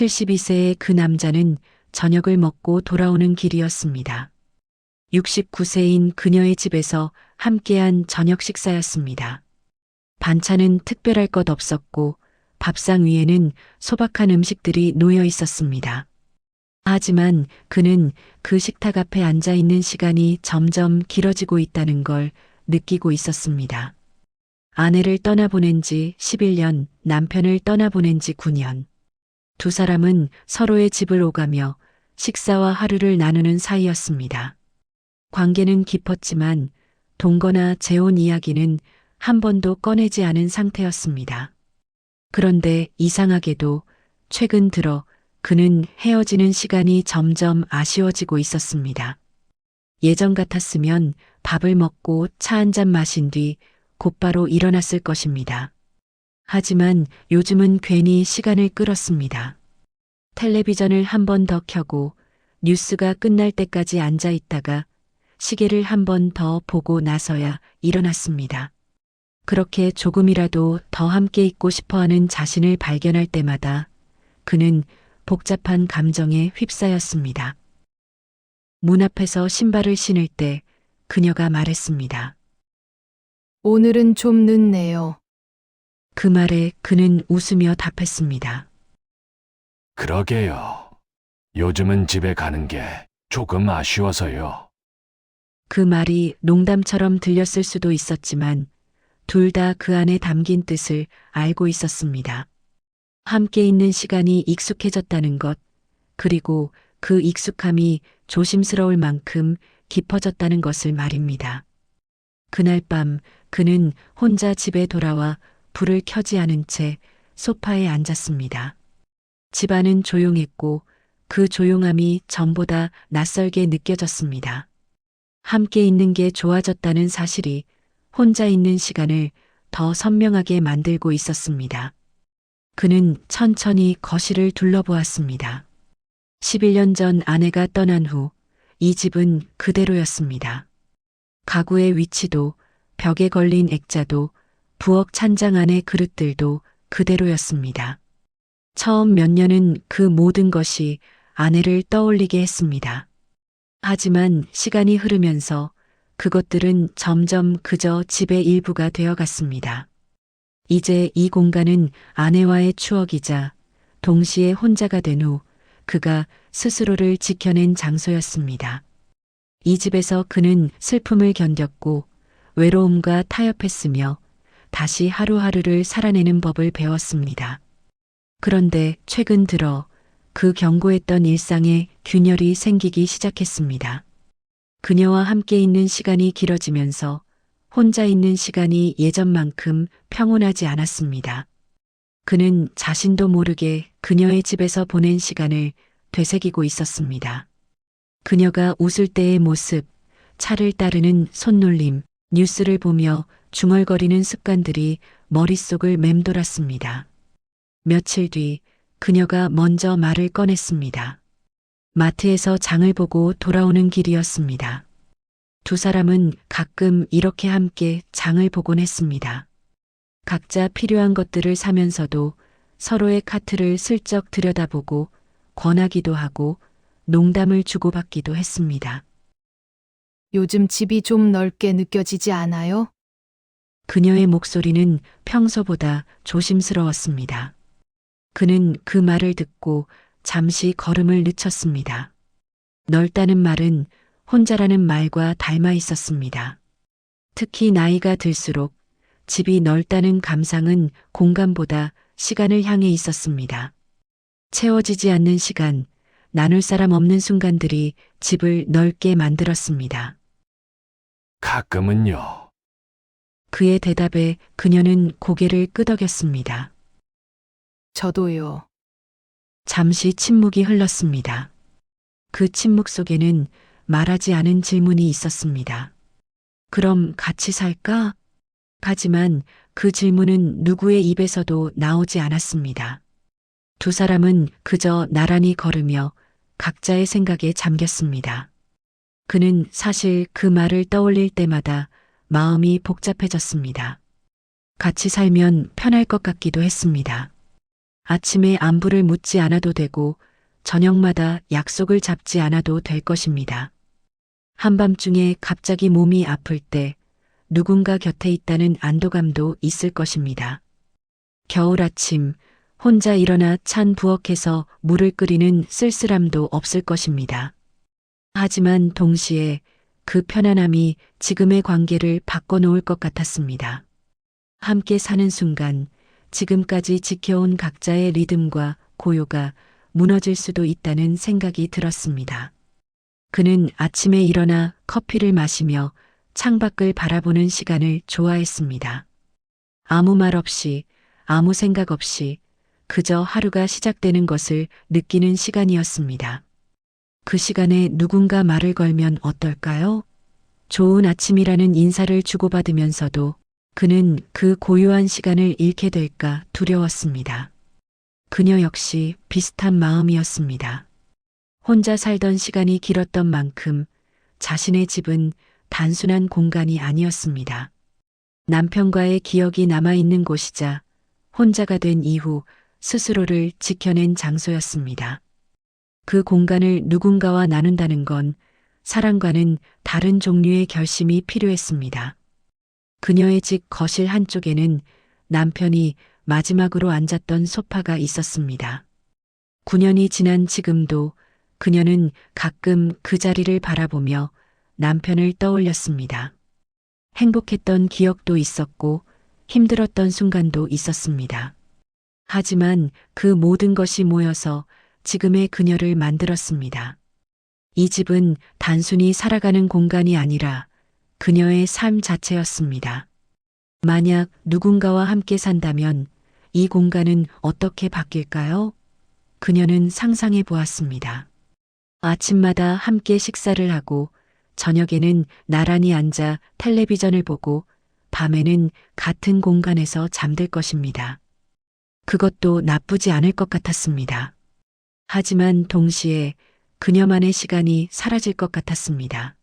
72세의 그 남자는 저녁을 먹고 돌아오는 길이었습니다. 69세인 그녀의 집에서 함께한 저녁 식사였습니다. 반찬은 특별할 것 없었고 밥상 위에는 소박한 음식들이 놓여 있었습니다. 하지만 그는 그 식탁 앞에 앉아 있는 시간이 점점 길어지고 있다는 걸 느끼고 있었습니다. 아내를 떠나보낸 지 11년, 남편을 떠나보낸 지 9년. 두 사람은 서로의 집을 오가며 식사와 하루를 나누는 사이였습니다. 관계는 깊었지만 동거나 재혼 이야기는 한 번도 꺼내지 않은 상태였습니다. 그런데 이상하게도 최근 들어 그는 헤어지는 시간이 점점 아쉬워지고 있었습니다. 예전 같았으면 밥을 먹고 차 한 잔 마신 뒤 곧바로 일어났을 것입니다. 하지만 요즘은 괜히 시간을 끌었습니다. 텔레비전을 한 번 더 켜고 뉴스가 끝날 때까지 앉아 있다가 시계를 한 번 더 보고 나서야 일어났습니다. 그렇게 조금이라도 더 함께 있고 싶어 하는 자신을 발견할 때마다 그는 복잡한 감정에 휩싸였습니다. 문 앞에서 신발을 신을 때 그녀가 말했습니다. 오늘은 좀 늦네요. 그 말에 그는 웃으며 답했습니다. 그러게요. 요즘은 집에 가는 게 조금 아쉬워서요. 그 말이 농담처럼 들렸을 수도 있었지만 둘 다 그 안에 담긴 뜻을 알고 있었습니다. 함께 있는 시간이 익숙해졌다는 것, 그리고 그 익숙함이 조심스러울 만큼 깊어졌다는 것을 말입니다. 그날 밤 그는 혼자 집에 돌아와 불을 켜지 않은 채 소파에 앉았습니다. 집안은 조용했고 그 조용함이 전보다 낯설게 느껴졌습니다. 함께 있는 게 좋아졌다는 사실이 혼자 있는 시간을 더 선명하게 만들고 있었습니다. 그는 천천히 거실을 둘러보았습니다. 11년 전 아내가 떠난 후 이 집은 그대로였습니다. 가구의 위치도 벽에 걸린 액자도 부엌 찬장 안의 그릇들도 그대로였습니다. 처음 몇 년은 그 모든 것이 아내를 떠올리게 했습니다. 하지만 시간이 흐르면서 그것들은 점점 그저 집의 일부가 되어갔습니다. 이제 이 공간은 아내와의 추억이자 동시에 혼자가 된 후 그가 스스로를 지켜낸 장소였습니다. 이 집에서 그는 슬픔을 견뎠고 외로움과 타협했으며 다시 하루하루를 살아내는 법을 배웠습니다. 그런데 최근 들어 그 견고했던 일상에 균열이 생기기 시작했습니다. 그녀와 함께 있는 시간이 길어지면서 혼자 있는 시간이 예전만큼 평온하지 않았습니다. 그는 자신도 모르게 그녀의 집에서 보낸 시간을 되새기고 있었습니다. 그녀가 웃을 때의 모습, 차를 따르는 손놀림, 뉴스를 보며 중얼거리는 습관들이 머릿속을 맴돌았습니다. 며칠 뒤 그녀가 먼저 말을 꺼냈습니다. 마트에서 장을 보고 돌아오는 길이었습니다. 두 사람은 가끔 이렇게 함께 장을 보곤 했습니다. 각자 필요한 것들을 사면서도 서로의 카트를 슬쩍 들여다보고 권하기도 하고 농담을 주고받기도 했습니다. 요즘 집이 좀 넓게 느껴지지 않아요? 그녀의 목소리는 평소보다 조심스러웠습니다. 그는 그 말을 듣고 잠시 걸음을 늦췄습니다. 넓다는 말은 혼자라는 말과 닮아 있었습니다. 특히 나이가 들수록 집이 넓다는 감상은 공간보다 시간을 향해 있었습니다. 채워지지 않는 시간, 나눌 사람 없는 순간들이 집을 넓게 만들었습니다. 가끔은요. 그의 대답에 그녀는 고개를 끄덕였습니다. 저도요. 잠시 침묵이 흘렀습니다. 그 침묵 속에는 말하지 않은 질문이 있었습니다. 그럼 같이 살까? 하지만 그 질문은 누구의 입에서도 나오지 않았습니다. 두 사람은 그저 나란히 걸으며 각자의 생각에 잠겼습니다. 그는 사실 그 말을 떠올릴 때마다 마음이 복잡해졌습니다. 같이 살면 편할 것 같기도 했습니다. 아침에 안부를 묻지 않아도 되고 저녁마다 약속을 잡지 않아도 될 것입니다. 한밤중에 갑자기 몸이 아플 때 누군가 곁에 있다는 안도감도 있을 것입니다. 겨울 아침 혼자 일어나 찬 부엌에서 물을 끓이는 쓸쓸함도 없을 것입니다. 하지만 동시에 그 편안함이 지금의 관계를 바꿔놓을 것 같았습니다. 함께 사는 순간 지금까지 지켜온 각자의 리듬과 고요가 무너질 수도 있다는 생각이 들었습니다. 그는 아침에 일어나 커피를 마시며 창밖을 바라보는 시간을 좋아했습니다. 아무 말 없이, 아무 생각 없이 그저 하루가 시작되는 것을 느끼는 시간이었습니다. 그 시간에 누군가 말을 걸면 어떨까요? 좋은 아침이라는 인사를 주고받으면서도 그는 그 고요한 시간을 잃게 될까 두려웠습니다. 그녀 역시 비슷한 마음이었습니다. 혼자 살던 시간이 길었던 만큼 자신의 집은 단순한 공간이 아니었습니다. 남편과의 기억이 남아있는 곳이자 혼자가 된 이후 스스로를 지켜낸 장소였습니다. 그 공간을 누군가와 나눈다는 건 사랑과는 다른 종류의 결심이 필요했습니다. 그녀의 집 거실 한쪽에는 남편이 마지막으로 앉았던 소파가 있었습니다. 9년이 지난 지금도 그녀는 가끔 그 자리를 바라보며 남편을 떠올렸습니다. 행복했던 기억도 있었고 힘들었던 순간도 있었습니다. 하지만 그 모든 것이 모여서 지금의 그녀를 만들었습니다. 이 집은 단순히 살아가는 공간이 아니라 그녀의 삶 자체였습니다. 만약 누군가와 함께 산다면 이 공간은 어떻게 바뀔까요? 그녀는 상상해 보았습니다. 아침마다 함께 식사를 하고 저녁에는 나란히 앉아 텔레비전을 보고 밤에는 같은 공간에서 잠들 것입니다. 그것도 나쁘지 않을 것 같았습니다. 하지만 동시에 그녀만의 시간이 사라질 것 같았습니다.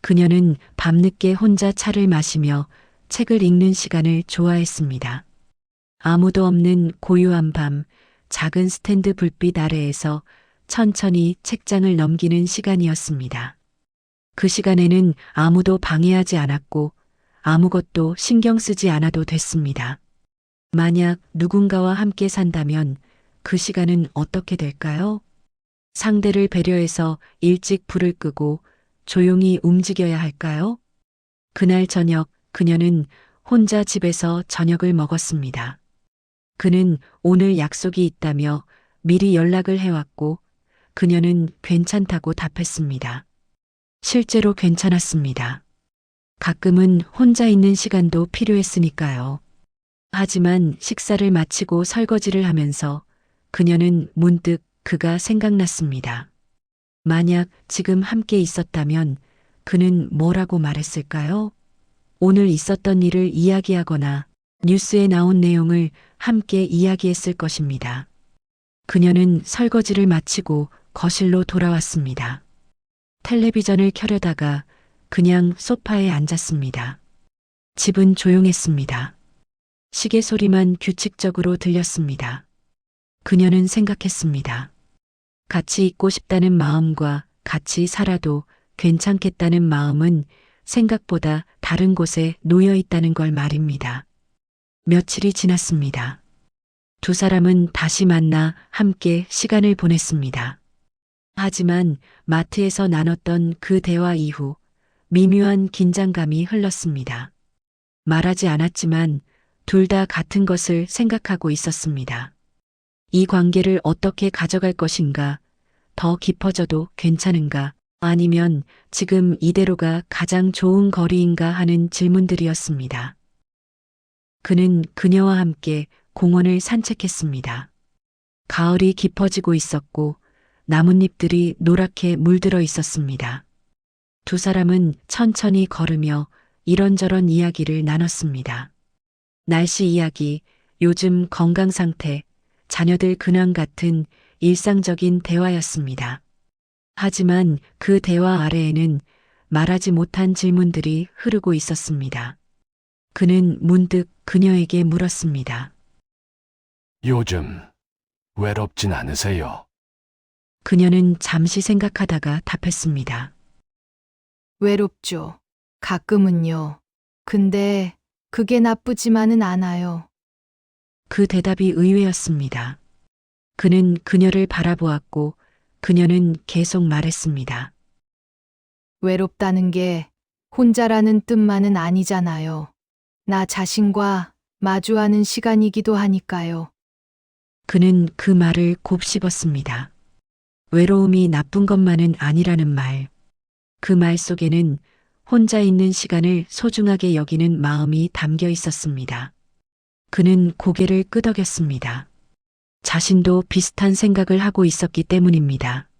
그녀는 밤늦게 혼자 차를 마시며 책을 읽는 시간을 좋아했습니다. 아무도 없는 고요한 밤, 작은 스탠드 불빛 아래에서 천천히 책장을 넘기는 시간이었습니다. 그 시간에는 아무도 방해하지 않았고 아무것도 신경 쓰지 않아도 됐습니다. 만약 누군가와 함께 산다면 그 시간은 어떻게 될까요? 상대를 배려해서 일찍 불을 끄고 조용히 움직여야 할까요? 그날 저녁 그녀는 혼자 집에서 저녁을 먹었습니다. 그는 오늘 약속이 있다며 미리 연락을 해왔고 그녀는 괜찮다고 답했습니다. 실제로 괜찮았습니다. 가끔은 혼자 있는 시간도 필요했으니까요. 하지만 식사를 마치고 설거지를 하면서 그녀는 문득 그가 생각났습니다. 만약 지금 함께 있었다면 그는 뭐라고 말했을까요? 오늘 있었던 일을 이야기하거나 뉴스에 나온 내용을 함께 이야기했을 것입니다. 그녀는 설거지를 마치고 거실로 돌아왔습니다. 텔레비전을 켜려다가 그냥 소파에 앉았습니다. 집은 조용했습니다. 시계 소리만 규칙적으로 들렸습니다. 그녀는 생각했습니다. 같이 있고 싶다는 마음과 같이 살아도 괜찮겠다는 마음은 생각보다 다른 곳에 놓여 있다는 걸 말입니다. 며칠이 지났습니다. 두 사람은 다시 만나 함께 시간을 보냈습니다. 하지만 마트에서 나눴던 그 대화 이후 미묘한 긴장감이 흘렀습니다. 말하지 않았지만 둘 다 같은 것을 생각하고 있었습니다. 이 관계를 어떻게 가져갈 것인가, 더 깊어져도 괜찮은가, 아니면 지금 이대로가 가장 좋은 거리인가 하는 질문들이었습니다. 그는 그녀와 함께 공원을 산책했습니다. 가을이 깊어지고 있었고 나뭇잎들이 노랗게 물들어 있었습니다. 두 사람은 천천히 걸으며 이런저런 이야기를 나눴습니다. 날씨 이야기, 요즘 건강 상태, 자녀들 근황 같은 일상적인 대화였습니다. 하지만 그 대화 아래에는 말하지 못한 질문들이 흐르고 있었습니다. 그는 문득 그녀에게 물었습니다. 요즘 외롭진 않으세요? 그녀는 잠시 생각하다가 답했습니다. 외롭죠. 가끔은요. 근데 그게 나쁘지만은 않아요. 그 대답이 의외였습니다. 그는 그녀를 바라보았고 그녀는 계속 말했습니다. 외롭다는 게 혼자라는 뜻만은 아니잖아요. 나 자신과 마주하는 시간이기도 하니까요. 그는 그 말을 곱씹었습니다. 외로움이 나쁜 것만은 아니라는 말. 그 말 속에는 혼자 있는 시간을 소중하게 여기는 마음이 담겨 있었습니다. 그는 고개를 끄덕였습니다. 자신도 비슷한 생각을 하고 있었기 때문입니다.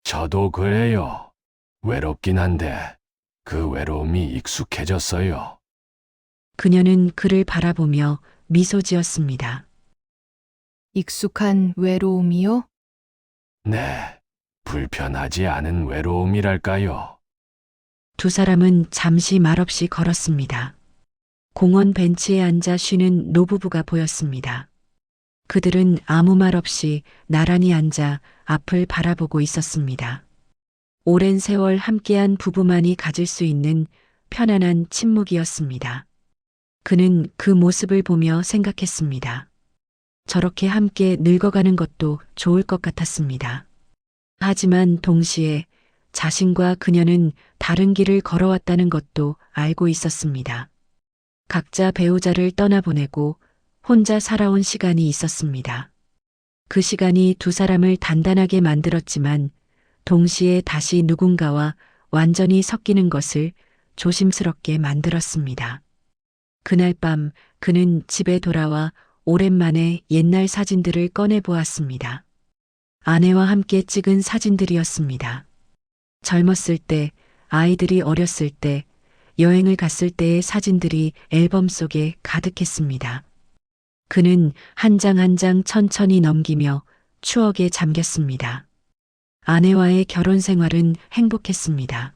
저도 그래요. 외롭긴 한데 그 외로움이 익숙해졌어요. 그녀는 그를 바라보며 미소 지었습니다. 익숙한 외로움이요? 네, 불편하지 않은 외로움이랄까요. 두 사람은 잠시 말없이 걸었습니다. 공원 벤치에 앉아 쉬는 노부부가 보였습니다. 그들은 아무 말 없이 나란히 앉아 앞을 바라보고 있었습니다. 오랜 세월 함께한 부부만이 가질 수 있는 편안한 침묵이었습니다. 그는 그 모습을 보며 생각했습니다. 저렇게 함께 늙어가는 것도 좋을 것 같았습니다. 하지만 동시에 자신과 그녀는 다른 길을 걸어왔다는 것도 알고 있었습니다. 각자 배우자를 떠나보내고 혼자 살아온 시간이 있었습니다. 그 시간이 두 사람을 단단하게 만들었지만 동시에 다시 누군가와 완전히 섞이는 것을 조심스럽게 만들었습니다. 그날 밤 그는 집에 돌아와 오랜만에 옛날 사진들을 꺼내 보았습니다. 아내와 함께 찍은 사진들이었습니다. 젊었을 때, 아이들이 어렸을 때, 여행을 갔을 때의 사진들이 앨범 속에 가득했습니다. 그는 한 장 한 장 천천히 넘기며 추억에 잠겼습니다. 아내와의 결혼 생활은 행복했습니다.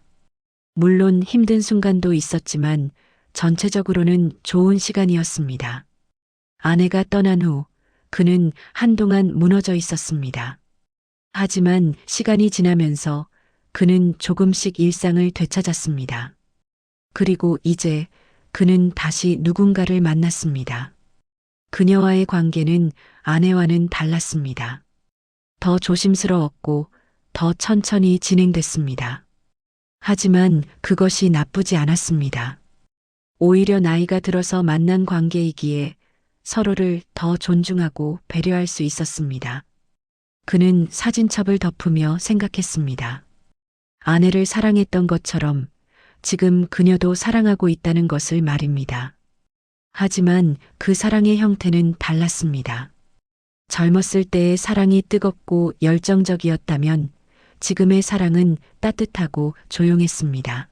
물론 힘든 순간도 있었지만 전체적으로는 좋은 시간이었습니다. 아내가 떠난 후 그는 한동안 무너져 있었습니다. 하지만 시간이 지나면서 그는 조금씩 일상을 되찾았습니다. 그리고 이제 그는 다시 누군가를 만났습니다. 그녀와의 관계는 아내와는 달랐습니다. 더 조심스러웠고 더 천천히 진행됐습니다. 하지만 그것이 나쁘지 않았습니다. 오히려 나이가 들어서 만난 관계이기에 서로를 더 존중하고 배려할 수 있었습니다. 그는 사진첩을 덮으며 생각했습니다. 아내를 사랑했던 것처럼 지금 그녀도 사랑하고 있다는 것을 말입니다. 하지만 그 사랑의 형태는 달랐습니다. 젊었을 때의 사랑이 뜨겁고 열정적이었다면 지금의 사랑은 따뜻하고 조용했습니다.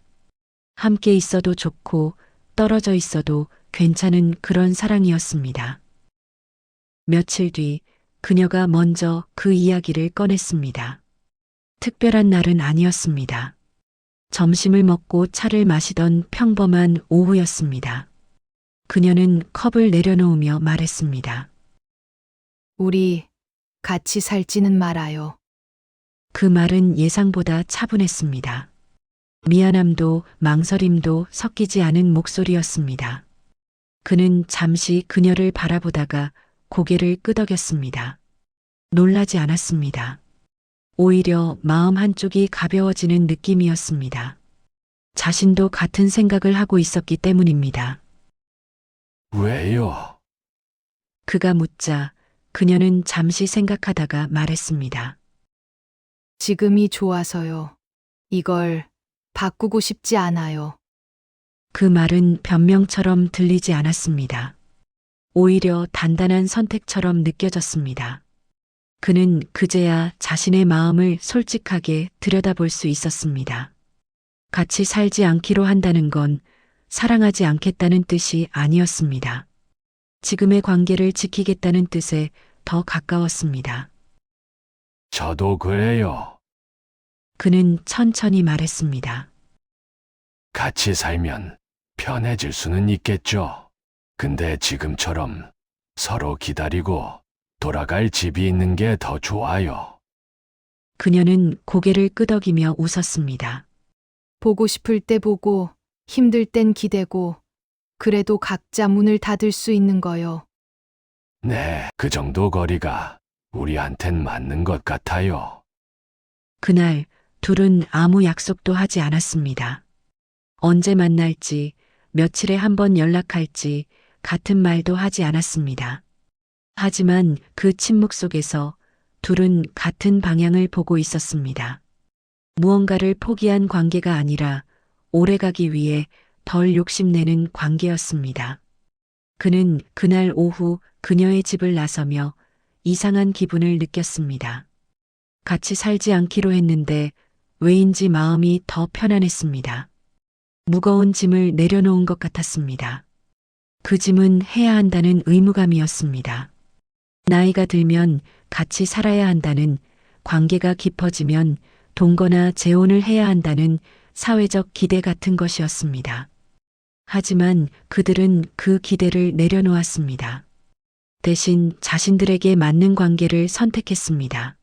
함께 있어도 좋고 떨어져 있어도 괜찮은 그런 사랑이었습니다. 며칠 뒤 그녀가 먼저 그 이야기를 꺼냈습니다. 특별한 날은 아니었습니다. 점심을 먹고 차를 마시던 평범한 오후였습니다. 그녀는 컵을 내려놓으며 말했습니다. 우리 같이 살지는 말아요. 그 말은 예상보다 차분했습니다. 미안함도 망설임도 섞이지 않은 목소리였습니다. 그는 잠시 그녀를 바라보다가 고개를 끄덕였습니다. 놀라지 않았습니다. 오히려 마음 한쪽이 가벼워지는 느낌이었습니다. 자신도 같은 생각을 하고 있었기 때문입니다. 왜요? 그가 묻자 그녀는 잠시 생각하다가 말했습니다. 지금이 좋아서요. 이걸 바꾸고 싶지 않아요. 그 말은 변명처럼 들리지 않았습니다. 오히려 단단한 선택처럼 느껴졌습니다. 그는 그제야 자신의 마음을 솔직하게 들여다볼 수 있었습니다. 같이 살지 않기로 한다는 건 사랑하지 않겠다는 뜻이 아니었습니다. 지금의 관계를 지키겠다는 뜻에 더 가까웠습니다. 저도 그래요. 그는 천천히 말했습니다. 같이 살면 편해질 수는 있겠죠. 근데 지금처럼 서로 기다리고 돌아갈 집이 있는 게 더 좋아요. 그녀는 고개를 끄덕이며 웃었습니다. 보고 싶을 때 보고, 힘들 땐 기대고, 그래도 각자 문을 닫을 수 있는 거요. 네, 그 정도 거리가 우리한텐 맞는 것 같아요. 그날 둘은 아무 약속도 하지 않았습니다. 언제 만날지, 며칠에 한 번 연락할지 같은 말도 하지 않았습니다. 하지만 그 침묵 속에서 둘은 같은 방향을 보고 있었습니다. 무언가를 포기한 관계가 아니라 오래가기 위해 덜 욕심내는 관계였습니다. 그는 그날 오후 그녀의 집을 나서며 이상한 기분을 느꼈습니다. 같이 살지 않기로 했는데 왜인지 마음이 더 편안했습니다. 무거운 짐을 내려놓은 것 같았습니다. 그 짐은 해야 한다는 의무감이었습니다. 나이가 들면 같이 살아야 한다는, 관계가 깊어지면 동거나 재혼을 해야 한다는 사회적 기대 같은 것이었습니다. 하지만 그들은 그 기대를 내려놓았습니다. 대신 자신들에게 맞는 관계를 선택했습니다.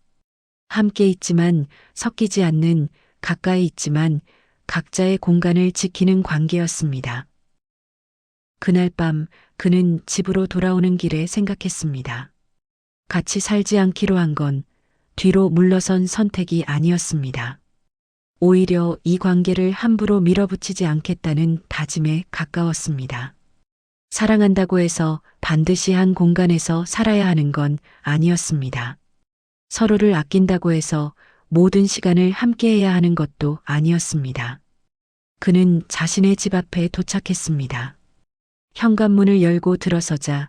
함께 있지만 섞이지 않는, 가까이 있지만 각자의 공간을 지키는 관계였습니다. 그날 밤 그는 집으로 돌아오는 길에 생각했습니다. 같이 살지 않기로 한 건 뒤로 물러선 선택이 아니었습니다. 오히려 이 관계를 함부로 밀어붙이지 않겠다는 다짐에 가까웠습니다. 사랑한다고 해서 반드시 한 공간에서 살아야 하는 건 아니었습니다. 서로를 아낀다고 해서 모든 시간을 함께해야 하는 것도 아니었습니다. 그는 자신의 집 앞에 도착했습니다. 현관문을 열고 들어서자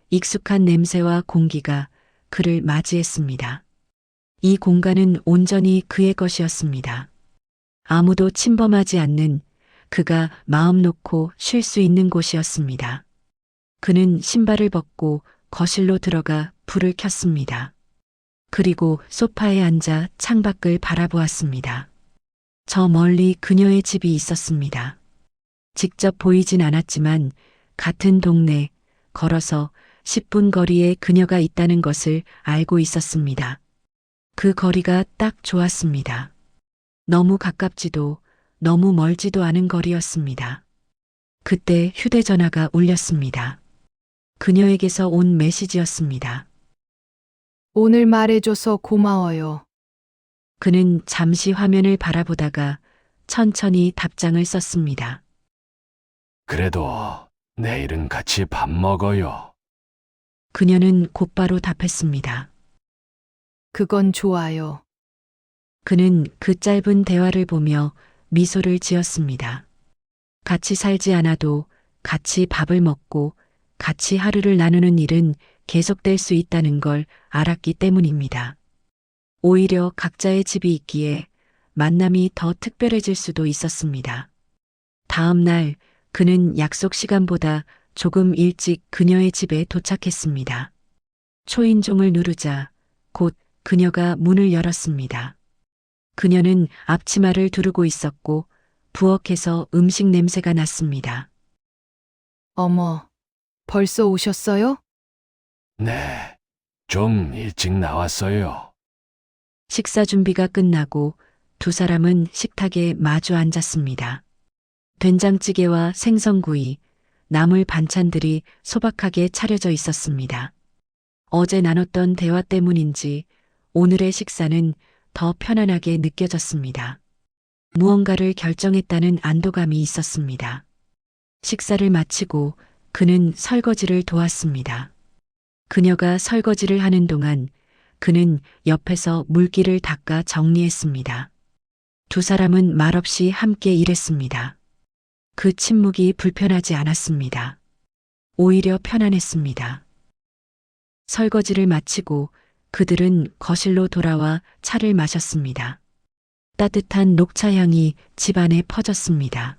익숙한 냄새와 공기가 그를 맞이했습니다. 이 공간은 온전히 그의 것이었습니다. 아무도 침범하지 않는, 그가 마음 놓고 쉴 수 있는 곳이었습니다. 그는 신발을 벗고 거실로 들어가 불을 켰습니다. 그리고 소파에 앉아 창밖을 바라보았습니다. 저 멀리 그녀의 집이 있었습니다. 직접 보이진 않았지만 같은 동네, 걸어서 10분 거리에 그녀가 있다는 것을 알고 있었습니다. 그 거리가 딱 좋았습니다. 너무 가깝지도 너무 멀지도 않은 거리였습니다. 그때 휴대전화가 울렸습니다. 그녀에게서 온 메시지였습니다. 오늘 말해줘서 고마워요. 그는 잠시 화면을 바라보다가 천천히 답장을 썼습니다. 그래도 내일은 같이 밥 먹어요. 그녀는 곧바로 답했습니다. 그건 좋아요. 그는 그 짧은 대화를 보며 미소를 지었습니다. 같이 살지 않아도 같이 밥을 먹고 같이 하루를 나누는 일은 계속될 수 있다는 걸 알았기 때문입니다. 오히려 각자의 집이 있기에 만남이 더 특별해질 수도 있었습니다. 다음 날 그는 약속 시간보다 조금 일찍 그녀의 집에 도착했습니다. 초인종을 누르자 곧 그녀가 문을 열었습니다. 그녀는 앞치마를 두르고 있었고 부엌에서 음식 냄새가 났습니다. 어머, 벌써 오셨어요? 네, 좀 일찍 나왔어요. 식사 준비가 끝나고 두 사람은 식탁에 마주 앉았습니다. 된장찌개와 생선구이, 나물 반찬들이 소박하게 차려져 있었습니다. 어제 나눴던 대화 때문인지 오늘의 식사는 더 편안하게 느껴졌습니다. 무언가를 결정했다는 안도감이 있었습니다. 식사를 마치고 그는 설거지를 도왔습니다. 그녀가 설거지를 하는 동안 그는 옆에서 물기를 닦아 정리했습니다. 두 사람은 말없이 함께 일했습니다. 그 침묵이 불편하지 않았습니다. 오히려 편안했습니다. 설거지를 마치고 그들은 거실로 돌아와 차를 마셨습니다. 따뜻한 녹차 향이 집안에 퍼졌습니다.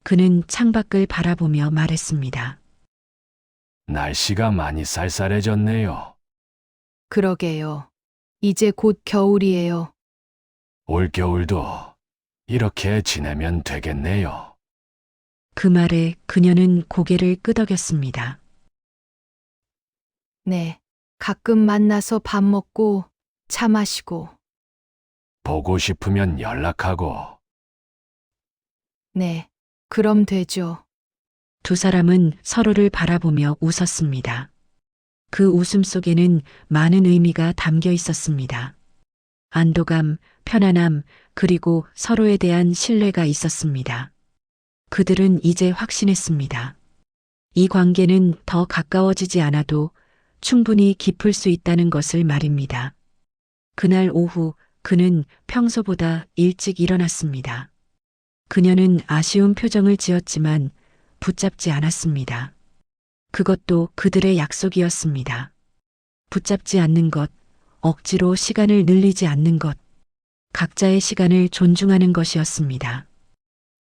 그는 창밖을 바라보며 말했습니다. 날씨가 많이 쌀쌀해졌네요. 그러게요. 이제 곧 겨울이에요. 올겨울도 이렇게 지내면 되겠네요. 그 말에 그녀는 고개를 끄덕였습니다. 네, 가끔 만나서 밥 먹고 차 마시고. 보고 싶으면 연락하고. 네, 그럼 되죠. 두 사람은 서로를 바라보며 웃었습니다. 그 웃음 속에는 많은 의미가 담겨 있었습니다. 안도감, 편안함, 그리고 서로에 대한 신뢰가 있었습니다. 그들은 이제 확신했습니다. 이 관계는 더 가까워지지 않아도 충분히 깊을 수 있다는 것을 말입니다. 그날 오후 그는 평소보다 일찍 일어났습니다. 그녀는 아쉬운 표정을 지었지만 붙잡지 않았습니다. 그것도 그들의 약속이었습니다. 붙잡지 않는 것, 억지로 시간을 늘리지 않는 것, 각자의 시간을 존중하는 것이었습니다.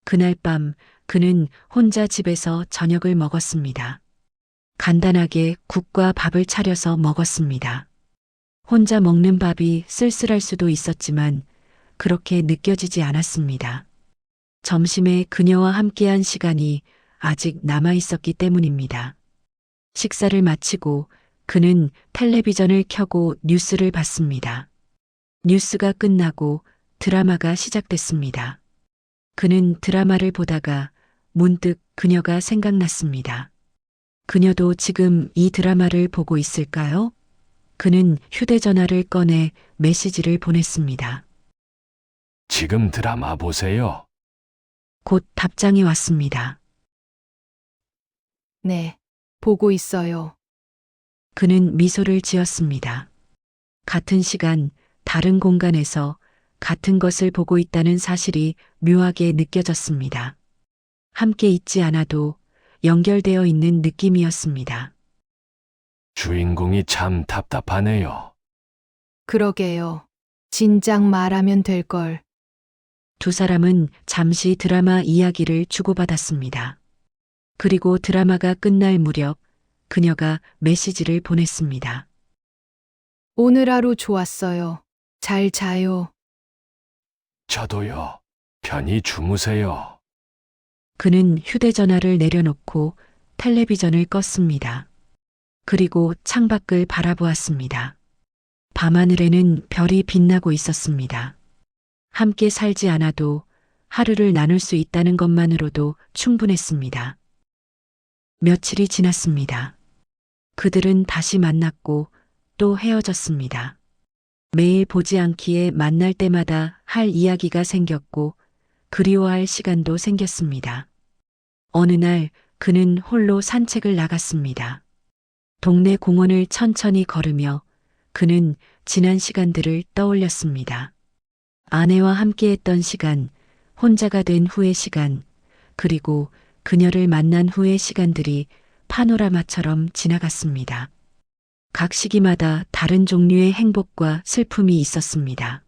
그날 밤 그는 혼자 집에서 저녁을 먹었습니다. 간단하게 국과 밥을 차려서 먹었습니다. 혼자 먹는 밥이 쓸쓸할 수도 있었지만 그렇게 느껴지지 않았습니다. 점심에 그녀와 함께한 시간이 아직 남아 있었기 때문입니다. 식사를 마치고 그는 텔레비전을 켜고 뉴스를 봤습니다. 뉴스가 끝나고 드라마가 시작됐습니다. 그는 드라마를 보다가 문득 그녀가 생각났습니다. 그녀도 지금 이 드라마를 보고 있을까요? 그는 휴대전화를 꺼내 메시지를 보냈습니다. 지금 드라마 보세요. 곧 답장이 왔습니다. 네, 보고 있어요. 그는 미소를 지었습니다. 같은 시간, 다른 공간에서 같은 것을 보고 있다는 사실이 묘하게 느껴졌습니다. 함께 있지 않아도 연결되어 있는 느낌이었습니다. 주인공이 참 답답하네요. 그러게요. 진작 말하면 될 걸. 두 사람은 잠시 드라마 이야기를 주고받았습니다. 그리고 드라마가 끝날 무렵 그녀가 메시지를 보냈습니다. 오늘 하루 좋았어요. 잘 자요. 저도요. 편히 주무세요. 그는 휴대전화를 내려놓고 텔레비전을 껐습니다. 그리고 창밖을 바라보았습니다. 밤하늘에는 별이 빛나고 있었습니다. 함께 살지 않아도 하루를 나눌 수 있다는 것만으로도 충분했습니다. 며칠이 지났습니다. 그들은 다시 만났고 또 헤어졌습니다. 매일 보지 않기에 만날 때마다 할 이야기가 생겼고 그리워할 시간도 생겼습니다. 어느 날 그는 홀로 산책을 나갔습니다. 동네 공원을 천천히 걸으며 그는 지난 시간들을 떠올렸습니다. 아내와 함께했던 시간, 혼자가 된 후의 시간, 그리고 그녀를 만난 후의 시간들이 파노라마처럼 지나갔습니다. 각 시기마다 다른 종류의 행복과 슬픔이 있었습니다.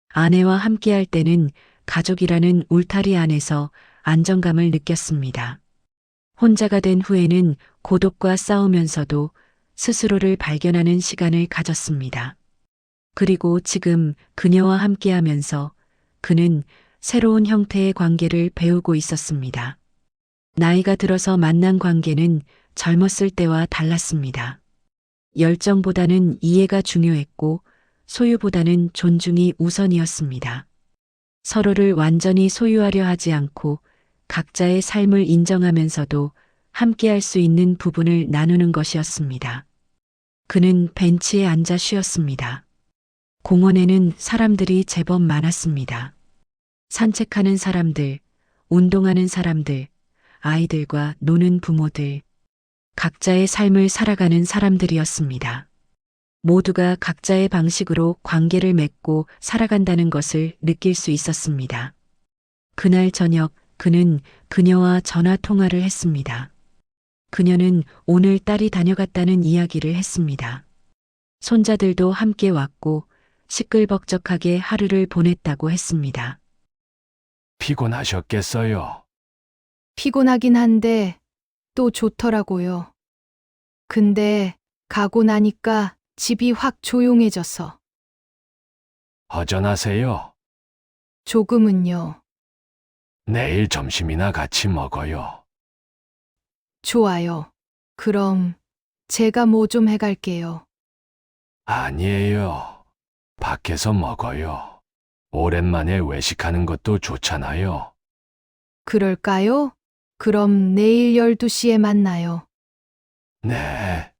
아내와 함께할 때는 가족이라는 울타리 안에서 안정감을 느꼈습니다. 혼자가 된 후에는 고독과 싸우면서도 스스로를 발견하는 시간을 가졌습니다. 그리고 지금 그녀와 함께하면서 그는 새로운 형태의 관계를 배우고 있었습니다. 나이가 들어서 만난 관계는 젊었을 때와 달랐습니다. 열정보다는 이해가 중요했고 소유보다는 존중이 우선이었습니다. 서로를 완전히 소유하려 하지 않고 각자의 삶을 인정하면서도 함께할 수 있는 부분을 나누는 것이었습니다. 그는 벤치에 앉아 쉬었습니다. 공원에는 사람들이 제법 많았습니다. 산책하는 사람들, 운동하는 사람들, 아이들과 노는 부모들, 각자의 삶을 살아가는 사람들이었습니다. 모두가 각자의 방식으로 관계를 맺고 살아간다는 것을 느낄 수 있었습니다. 그날 저녁 그는 그녀와 전화 통화를 했습니다. 그녀는 오늘 딸이 다녀갔다는 이야기를 했습니다. 손자들도 함께 왔고 시끌벅적하게 하루를 보냈다고 했습니다. 피곤하셨겠어요. 피곤하긴 한데 또 좋더라고요. 근데 가고 나니까 집이 확 조용해져서. 허전하세요. 조금은요. 내일 점심이나 같이 먹어요. 좋아요. 그럼 제가 뭐 좀 해갈게요. 아니에요. 밖에서 먹어요. 오랜만에 외식하는 것도 좋잖아요. 그럴까요? 그럼 내일 12시에 만나요. 네.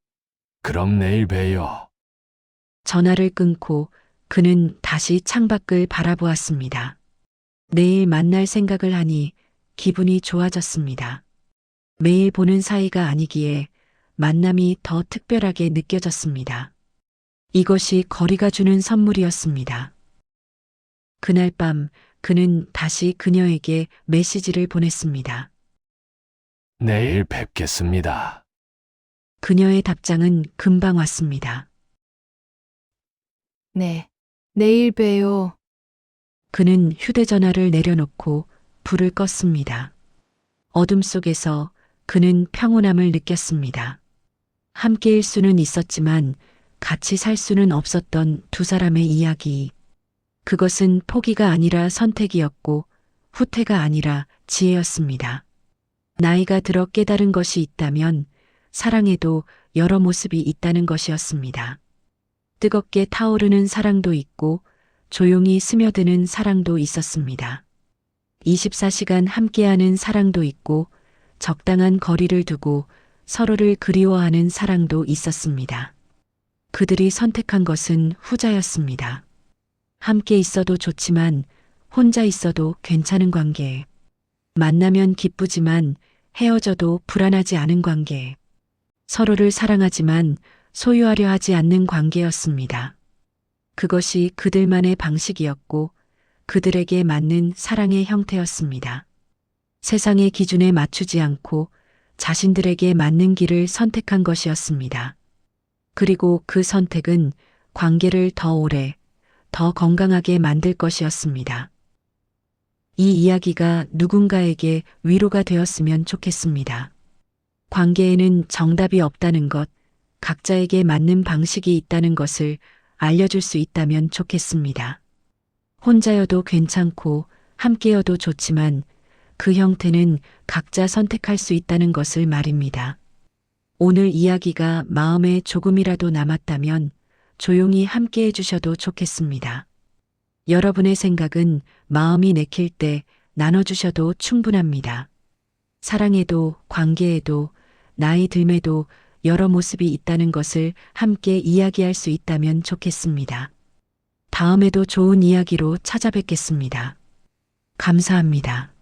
그럼 내일 봬요. 전화를 끊고 그는 다시 창밖을 바라보았습니다. 내일 만날 생각을 하니 기분이 좋아졌습니다. 매일 보는 사이가 아니기에 만남이 더 특별하게 느껴졌습니다. 이것이 거리가 주는 선물이었습니다. 그날 밤 그는 다시 그녀에게 메시지를 보냈습니다. 내일 뵙겠습니다. 그녀의 답장은 금방 왔습니다. 네. 내일 봬요. 그는 휴대전화를 내려놓고 불을 껐습니다. 어둠 속에서 그는 평온함을 느꼈습니다. 함께일 수는 있었지만 같이 살 수는 없었던 두 사람의 이야기. 그것은 포기가 아니라 선택이었고 후퇴가 아니라 지혜였습니다. 나이가 들어 깨달은 것이 있다면 사랑에도 여러 모습이 있다는 것이었습니다. 뜨겁게 타오르는 사랑도 있고 조용히 스며드는 사랑도 있었습니다. 24시간 함께하는 사랑도 있고 적당한 거리를 두고 서로를 그리워하는 사랑도 있었습니다. 그들이 선택한 것은 후자였습니다. 함께 있어도 좋지만 혼자 있어도 괜찮은 관계. 만나면 기쁘지만 헤어져도 불안하지 않은 관계. 서로를 사랑하지만 소유하려 하지 않는 관계였습니다. 그것이 그들만의 방식이었고 그들에게 맞는 사랑의 형태였습니다. 세상의 기준에 맞추지 않고 자신들에게 맞는 길을 선택한 것이었습니다. 그리고 그 선택은 관계를 더 오래, 더 건강하게 만들 것이었습니다. 이 이야기가 누군가에게 위로가 되었으면 좋겠습니다. 관계에는 정답이 없다는 것, 각자에게 맞는 방식이 있다는 것을 알려줄 수 있다면 좋겠습니다. 혼자여도 괜찮고 함께여도 좋지만 그 형태는 각자 선택할 수 있다는 것을 말입니다. 오늘 이야기가 마음에 조금이라도 남았다면 조용히 함께 해주셔도 좋겠습니다. 여러분의 생각은 마음이 내킬 때 나눠주셔도 충분합니다. 사랑에도 관계에도 나이 듦에도 여러 모습이 있다는 것을 함께 이야기할 수 있다면 좋겠습니다. 다음에도 좋은 이야기로 찾아뵙겠습니다. 감사합니다.